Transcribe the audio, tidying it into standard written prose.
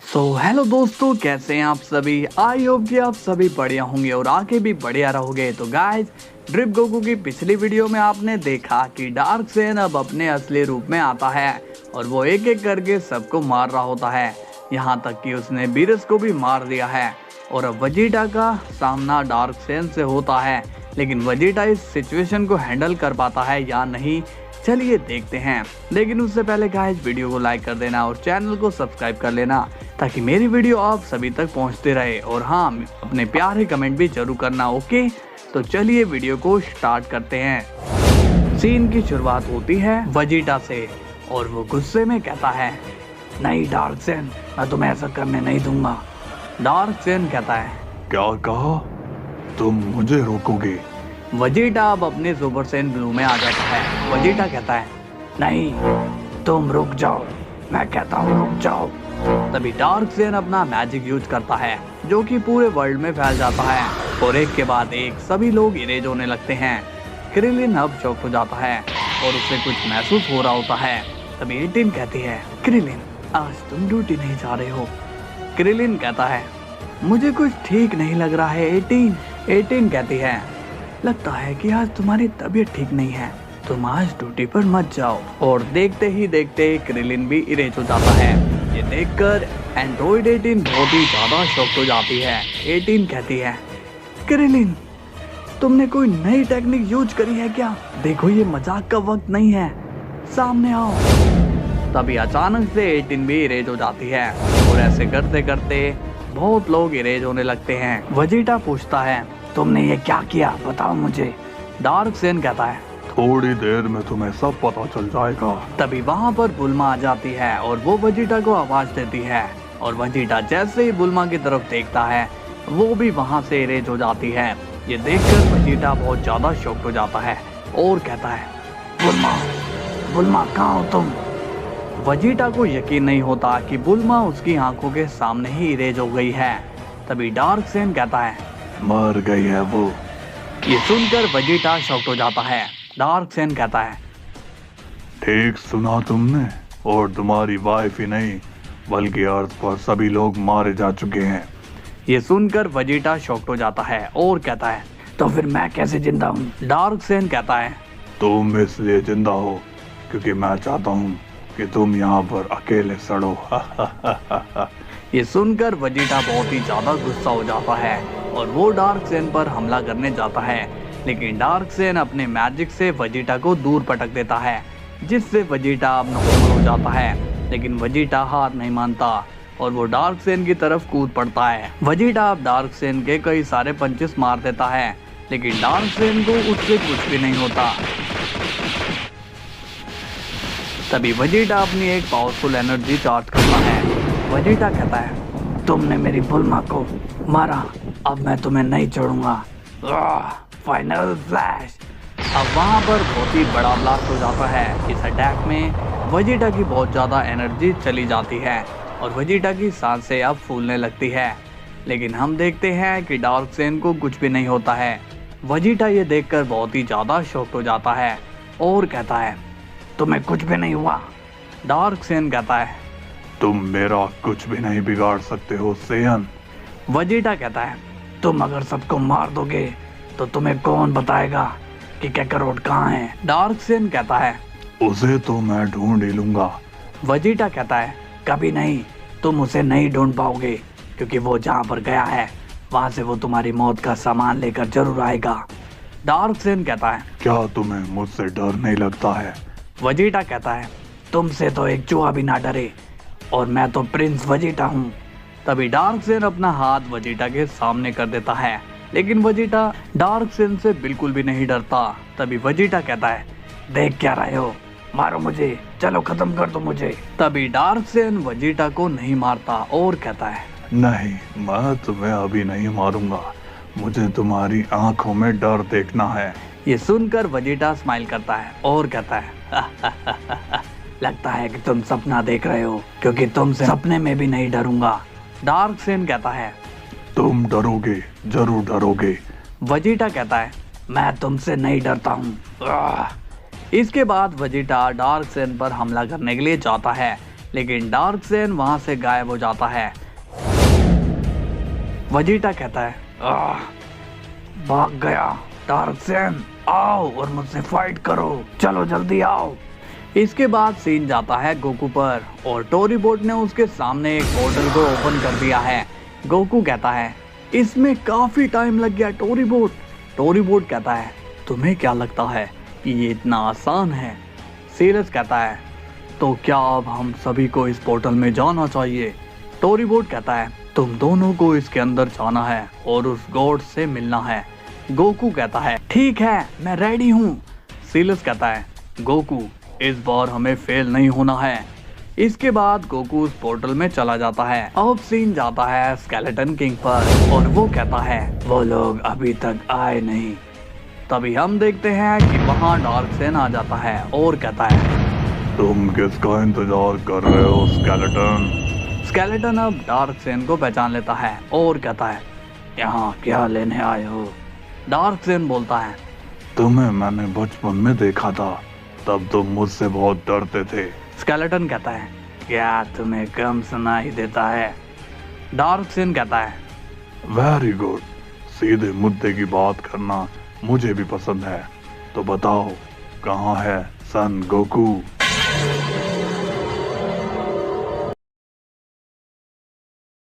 Hello दोस्तों, कैसे हैं आप सभी। आई होप कि आप सभी बढ़िया होंगे और आगे भी बढ़िया रहोगे। तो गाइस, ड्रिप गोकू की पिछली वीडियो में आपने देखा कि डार्क सेन अब अपने असली रूप में आता है और वो एक एक करके सबको मार रहा होता है, यहाँ तक कि उसने बीरस को भी मार दिया है। और अब वेजिटा का सामना डार्क सेन से होता है, लेकिन वेजिटा इस सिचुएशन को हैंडल कर पाता है या नहीं, चलिए देखते हैं। लेकिन उससे पहले गाइस, वीडियो को लाइक कर देना और चैनल को सब्सक्राइब कर लेना ताकि मेरी वीडियो आप सभी तक पहुंचते रहे। और हाँ, अपने प्यारे कमेंट भी जरूर करना। ओके, तो चलिए वीडियो को स्टार्ट करते हैं। सीन की शुरुआत होती है वेजिटा से और वो गुस्से में कहता है, नहीं डार्क सेन, मैं तुम्हें ऐसा करने नहीं दूंगा। डार्क सेन कहता है, क्या कहा? तुम मुझे रोकोगे? वेजिटा अब अपने सुपर सैयन ब्लू में आ जाता है। वेजिटा कहता है, नहीं तुम रुक जाओ, मैं कहता हूँ रुक जाओ। तभी डार्क सेन अपना मैजिक यूज करता है जो कि पूरे वर्ल्ड में फैल जाता है और एक के बाद एक सभी लोग इरेज होने लगते हैं। क्रिलिन अब शॉक हो जाता है और उसे कुछ महसूस हो रहा होता है। तभी 18 कहती है, क्रिलिन आज तुम ड्यूटी नहीं जा रहे हो। क्रिलिन कहता है, मुझे कुछ ठीक नहीं लग रहा है 18 कहती है, लगता है कि आज तुम्हारी तबीयत ठीक नहीं है, तुम आज ड्यूटी पर मत जाओ। और देखते ही देखते क्रिलिन भी इरेज हो जाता है। ये देखकर एंड्रॉइड 18 बहुत ही ज्यादा शॉक हो जाती है। 18 कहती है, क्रिलिन तुमने कोई नई टेक्निक यूज करी है क्या? देखो ये मजाक का वक्त नहीं है, सामने आओ। तभी अचानक से 18 भी इरेज हो जाती है और ऐसे करते करते बहुत लोग इरेज होने लगते हैं। वेजिटा पूछता है, तुमने ये क्या किया, बताओ मुझे। डार्क सेन कहता है, थोड़ी देर में तुम्हें सब पता चल जाएगा। तभी वहाँ पर बुल्मा आ जाती है और वो वेजिटा को आवाज देती है और वेजिटा जैसे ही बुल्मा की तरफ देखता है वो भी वहाँ से इरेज हो जाती है। ये देखकर वेजिटा बहुत ज्यादा शॉक्ड हो जाता है और कहता है, बुल्मा कहाँ हो तुम? वेजिटा को यकीन नहीं होता कि बुल्मा उसकी आंखों के सामने ही इरेज हो गई है। तभी डार्क सेन कहता है, मर गई है वो। ये सुनकर वेजिटा शॉक्ड हो जाता है। डार्क सेन कहता है, ठीक सुना तुमने, और तुम्हारी वाइफ ही नहीं बल्कि अर्थ पर सभी लोग मारे जा चुके हैं। ये सुनकर वेजिटा शॉक्ड हो जाता है और कहता है, तो फिर मैं कैसे जिंदा हूँ? डार्क सेन कहता है, तुम इसलिए जिंदा हो क्योंकि मैं चाहता हूँ कि तुम यहाँ पर अकेले सड़ो। ये सुनकर वेजिटा बहुत ही ज्यादा गुस्सा हो जाता है और वो डार्क सेन पर हमला करने जाता है, लेकिन डार्क सेन अपने मैजिक से वेजिटा को दूर पटक देता है जिससे वेजिटा अब नॉर्मल हो जाता है। लेकिन वेजिटा हार नहीं मानता और वो डार्क सेन की तरफ कूद पड़ता है। वेजिटा अब डार्क सेन के कई सारे पंचेस मार देता है, लेकिन डार्क सेन को उससे कुछ भी नहीं होता। तभी वेजिटा अपनी एक पावरफुल एनर्जी चार्ज करता है। वेजिटा कहता है, तुमने मेरी बुल्मा को मारा, अब मैं तुम्हें नहीं छोड़ूंगा। Final flash. अब वहाँ पर बहुत ही बड़ा ब्लास्ट हो जाता है। इस अटैक में वेजिटा की बहुत ज़्यादा एनर्जी चली जाती है और वेजिटा की सांसें अब फूलने लगती है। लेकिन हम देखते हैं कि डार्क सेन को कुछ भी नहीं होता है। वेजिटा ये देखकर बहुत ही ज़्यादा शॉक्ड हो जाता है और कहता है, तुम्हें कुछ भी नहीं हुआ? डार्क सेन कहता है, तुम मेरा कुछ भी नहीं बिगाड़ सकते हो सेयन। वेजिटा कहता है, तुम अगर सबको मार दोगे तो तुम्हें कौन बताएगा कि कैकरोट कहाँ है? डार्क सेन कहता है, उसे तो मैं ढूंढ ही लूंगा। वेजिटा कहता है, कभी नहीं, तुम उसे नहीं ढूंढ पाओगे क्योंकि वो जहाँ पर गया है वहाँ से वो तुम्हारी मौत का सामान लेकर जरूर आएगा। डार्क सेन कहता है, क्या तुम्हें मुझसे डर नहीं लगता है? वेजिटा कहता है, तुमसे तो एक चूहा भी ना डरे और मैं तो प्रिंस वेजिटा हूँ। तभी डार्क सेन अपना हाथ वेजिटा के सामने कर देता है, लेकिन वेजिटा डार्क सेन से बिल्कुल भी नहीं डरता। तभी वेजिटा कहता है, देख क्या रहे हो, मारो मुझे, चलो खत्म कर दो मुझे। तभी डार्क सेन वेजिटा को नहीं मारता और कहता है, नहीं, मैं तुम्हें अभी नहीं मारूंगा, मुझे तुम्हारी आंखों में डर देखना है। ये सुनकर वेजिटा स्माइल करता है और कहता है, लगता है कि तुम सपना देख रहे हो क्योंकि तुमसे सपने में भी नहीं डरूंगा। डार्क सेन कहता है, तुम डरोगे, जरूर डरोगे। वेजिटा कहता है, मैं तुमसे नहीं डरता हूँ। इसके बाद वेजिटा डार्क सेन पर हमला करने के लिए जाता है, लेकिन डार्क सेन वहां से गायब हो जाता है। वजीटा कहता है, आह, भाग गया। डार्क सेन आओ और मुझसे फाइट करो, चलो जल्दी आओ। इसके बाद सीन जाता है गोकू पर और टोरीबोट ने उसके सामने एक पोर्टल को ओपन कर दिया है। गोकू कहता है, इसमें काफी टाइम लग गया टोरीबोट। टोरीबोट कहता है, तुम्हें क्या लगता है कि ये इतना आसान है? सीरियस कहता है, तो क्या अब हम सभी को इस पोर्टल में जाना चाहिए? टोरीबोट कहता है, तुम दोनों को इसके अंदर जाना है और उस गॉड से मिलना है। गोकू कहता है, ठीक है, मैं रेडी हूँ। सीरियस कहता है, गोकू इस बार हमें फेल नहीं होना है। इसके बाद गोकू उस पोर्टल में चला जाता है। अब सीन जाता है स्केलेटन किंग पर और वो कहता है, वो लोग अभी तक आए नहीं। तभी हम देखते हैं कि वहाँ डार्क सेन आ जाता है और कहता है, तुम किसका इंतजार कर रहे हो स्केलेटन? स्केलेटन अब डार्क सेन को पहचान लेता है और कहता है, यहाँ क्या लेने आए हो? डार्क सेन बोलता है, तुम्हें मैंने बचपन में देखा था, तब तुम मुझसे बहुत डरते थे। स्केलेटन कहता है, क्या तुम्हें कम सुनाई देता है? डार्क सेन कहता है, वेरी गुड, सीधे मुद्दे की बात करना मुझे भी पसंद है। तो बताओ, कहाँ है सन गोकू?